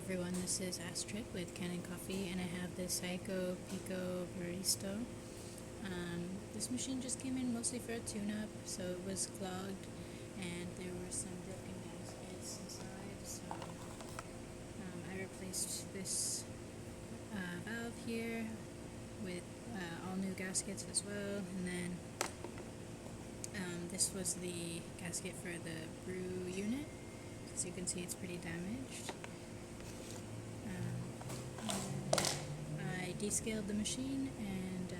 everyone, this is Astrid with Kanen Coffee, and I have this Saeco Pico Baristo. This machine just came in mostly for a tune-up, so it was clogged, and there were some broken gaskets inside, so I replaced this valve here with all new gaskets as well, and then this was the gasket for the brew unit. As you can see, it's pretty damaged. I descaled the machine and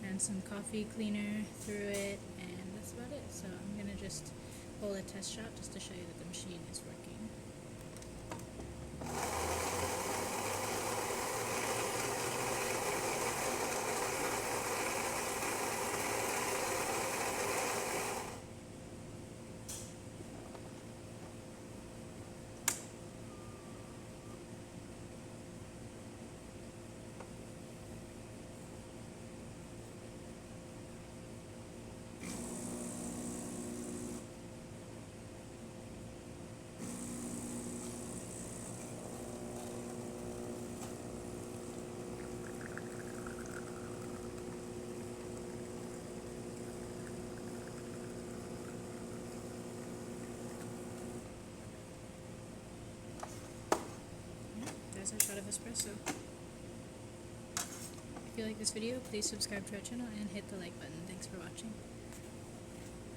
ran some coffee cleaner through it, and that's about it. So I'm going to just hold a test shot just to show you that the machine is working. There's our shot of espresso. If you like this video, please subscribe to our channel and hit the like button. Thanks for watching.